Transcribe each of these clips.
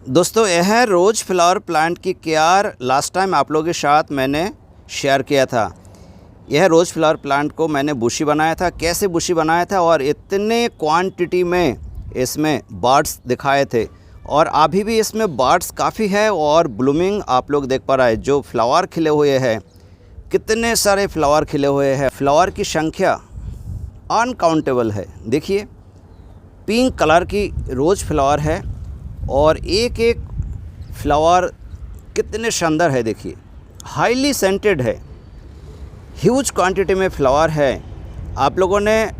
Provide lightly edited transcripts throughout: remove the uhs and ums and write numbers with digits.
दोस्तों यह है रोज़ फ्लावर प्लांट की क्यार। लास्ट टाइम आप लोगों के साथ मैंने शेयर किया था। यह रोज़ फ्लावर प्लांट को मैंने बुशी बनाया था, कैसे बुशी बनाया था और इतने क्वांटिटी में इसमें बर्ड्स दिखाए थे और अभी भी इसमें बर्ड्स काफ़ी है और ब्लूमिंग आप लोग देख पा रहे हैं। जो फ्लावर खिले हुए हैं, कितने सारे फ्लावर खिले हुए हैं। फ्लावर की संख्या अनकाउंटेबल है। देखिए पिंक कलर की रोज़ फ्लावर है और एक एक फ्लावर कितने शानदार है। देखिए हाईली सेंटेड है, ह्यूज क्वांटिटी में फ्लावर है। आप लोगों ने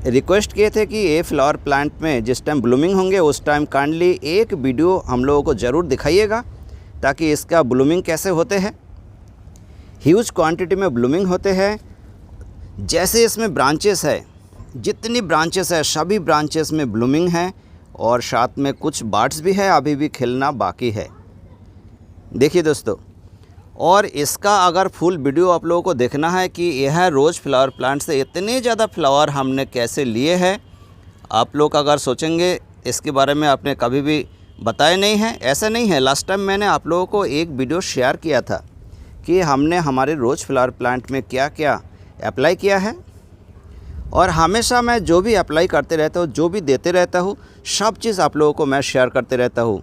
रिक्वेस्ट किए थे कि ये फ्लावर प्लांट में जिस टाइम ब्लूमिंग होंगे उस टाइम काइंडली एक वीडियो हम लोगों को ज़रूर दिखाइएगा ताकि इसका ब्लूमिंग कैसे होते हैं। ह्यूज क्वांटिटी में ब्लूमिंग होते हैं। जैसे इसमें ब्रांचेस है, जितनी ब्रांचेस है सभी ब्रांचेस में ब्लूमिंग है और साथ में कुछ बर्ड्स भी है, अभी भी खिलना बाकी है। देखिए दोस्तों, और इसका अगर फुल वीडियो आप लोगों को देखना है कि यह रोज़ फ्लावर प्लांट से इतने ज़्यादा फ्लावर हमने कैसे लिए हैं, आप लोग अगर सोचेंगे इसके बारे में आपने कभी भी बताया नहीं है, ऐसा नहीं है। लास्ट टाइम मैंने आप लोगों को एक वीडियो शेयर किया था कि हमने हमारे रोज़ फ्लावर प्लांट में क्या क्या अप्लाई किया है और हमेशा मैं जो भी अप्लाई करते रहता हूँ, जो भी देते रहता हूँ, सब चीज़ आप लोगों को मैं शेयर करते रहता हूँ।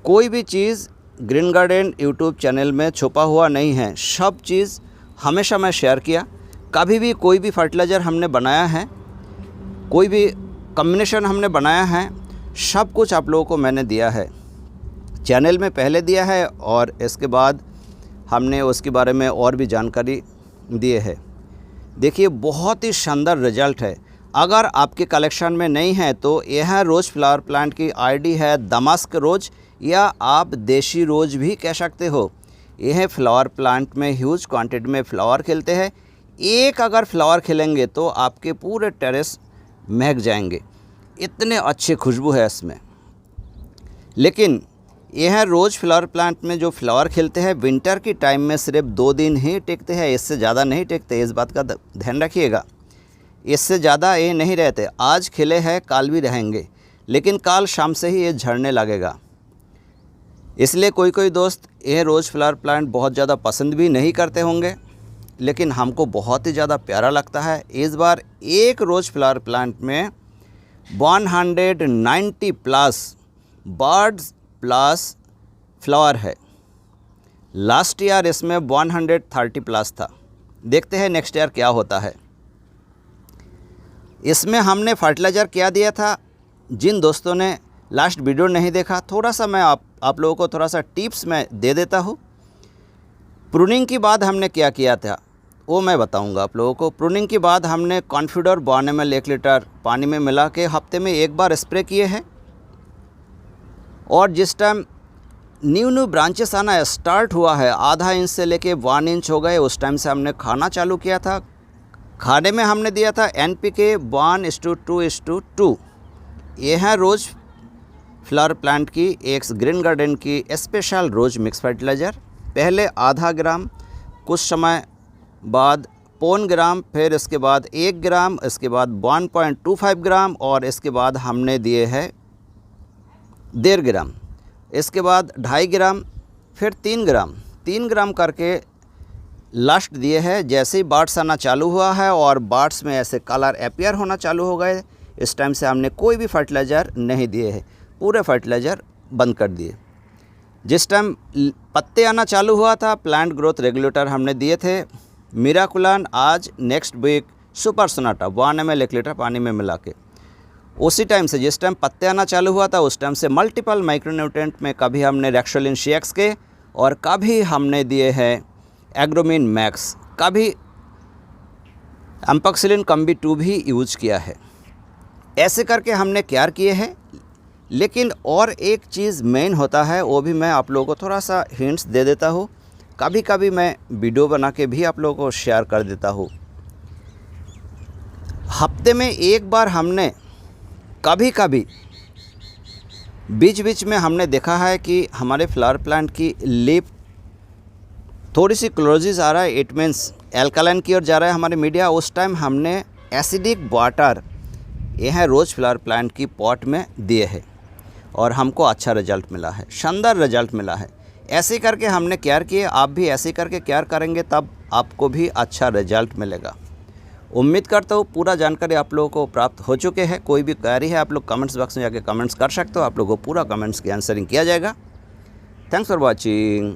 कोई भी चीज़ ग्रीन गार्डन यूट्यूब चैनल में छुपा हुआ नहीं है, सब चीज़ हमेशा मैं शेयर किया। कभी भी कोई भी फर्टिलाइज़र हमने बनाया है, कोई भी कॉम्बिनेशन हमने बनाया है, सब कुछ आप लोगों को मैंने दिया है। चैनल में पहले दिया है और इसके बाद हमने उसके बारे में और भी जानकारी दिए है। देखिए बहुत ही शानदार रिजल्ट है। अगर आपके कलेक्शन में नहीं है तो यह रोज़ फ्लावर प्लांट की आईडी है दमास्क रोज़, या आप देसी रोज़ भी कह सकते हो। यह फ्लावर प्लांट में ह्यूज क्वांटिटी में फ्लावर खिलते हैं। एक अगर फ्लावर खिलेंगे तो आपके पूरे टेरेस महक जाएंगे, इतने अच्छे खुशबू है इसमें। लेकिन यह रोज़ फ्लावर प्लांट में जो फ्लावर खिलते हैं विंटर की टाइम में सिर्फ 2 दिन ही टिकते हैं, इससे ज़्यादा नहीं टिकते। इस बात का ध्यान रखिएगा, इससे ज़्यादा ये नहीं रहते। आज खिले हैं कल भी रहेंगे, लेकिन कल शाम से ही ये झड़ने लगेगा। इसलिए कोई कोई दोस्त यह रोज़ फ्लावर प्लांट बहुत ज़्यादा पसंद भी नहीं करते होंगे, लेकिन हमको बहुत ही ज़्यादा प्यारा लगता है। इस बार एक रोज़ फ्लावर प्लांट में 190 प्लस बर्ड्स प्लस फ्लावर है। लास्ट ईयर इसमें 130 प्लस था। देखते हैं नेक्स्ट ईयर क्या होता है। इसमें हमने फर्टिलाइज़र क्या दिया था, जिन दोस्तों ने लास्ट वीडियो नहीं देखा, थोड़ा सा मैं आप लोगों को थोड़ा सा टिप्स मैं दे देता हूँ। प्रूनिंग के बाद हमने क्या किया था वो मैं बताऊंगा आप लोगों को। प्रूनिंग के बाद हमने कॉन्फिडर 1 ml 1 लीटर पानी में मिला के हफ्ते में एक बार स्प्रे किए हैं। और जिस टाइम न्यू ब्रांचेस आना स्टार्ट हुआ है, आधा इंच से लेके 1 इंच हो गए, उस टाइम से हमने खाना चालू किया था। खाने में हमने दिया था NPK 1:2:2। यह है रोज़ फ्लावर प्लांट की एक ग्रीन गार्डन की स्पेशल रोज़ मिक्स फर्टिलाइज़र। पहले आधा ग्राम, कुछ समय बाद 0.25 ग्राम, फिर इसके बाद 1 ग्राम, इसके बाद 1.25 ग्राम और इसके बाद हमने दिए हैं 1.5 ग्राम, इसके बाद 2.5 ग्राम, फिर 3 ग्राम, 3 ग्राम करके लास्ट दिए हैं। जैसे ही बर्ड्स आना चालू हुआ है और बर्ड्स में ऐसे कलर अपीयर होना चालू हो गए, इस टाइम से हमने कोई भी फर्टिलाइज़र नहीं दिए हैं, पूरे फर्टिलाइज़र बंद कर दिए। जिस टाइम पत्ते आना चालू हुआ था, प्लांट ग्रोथ रेगुलेटर हमने दिए थे मिराकुलान, आज next week super sonata 1 ml 1 litre पानी में मिला के। उसी टाइम से जिस टाइम पत्ते आना चालू हुआ था उस टाइम से मल्टीपल माइक्रोन्यूट्रेंट में कभी हमने रैक्सोलिन CX के और कभी हमने दिए हैं एग्रोमिन मैक्स, कभी एम्पॉक्सिलिन कम्बी 2 भी यूज किया है। ऐसे करके हमने केयर किए हैं। लेकिन और एक चीज़ मेन होता है, वो भी मैं आप लोगों को थोड़ा सा हिंट्स दे देता हूँ। कभी कभी मैं वीडियो बना के भी आप लोगों को शेयर कर देता हूँ। हफ्ते में एक बार हमने कभी कभी बीच बीच में हमने देखा है कि हमारे फ्लावर प्लांट की लीफ थोड़ी सी क्लोजिस आ रहा है, इट मीन्स एल्कालाइन की ओर जा रहा है हमारे मीडिया। उस टाइम हमने एसिडिक वाटर यह रोज़ फ्लावर प्लांट की पॉट में दिए हैं और हमको अच्छा रिज़ल्ट मिला है, शानदार रिज़ल्ट मिला है। ऐसे करके हमने केयर किए, आप भी ऐसे करके केयर करेंगे तब आपको भी अच्छा रिज़ल्ट मिलेगा। उम्मीद करता हूँ पूरा जानकारी आप लोगों को प्राप्त हो चुके हैं। कोई भी क्वेरी है आप लोग कमेंट्स बॉक्स में जाके कमेंट्स कर सकते हो, आप लोगों को पूरा कमेंट्स की आंसरिंग किया जाएगा। Thanks for watching.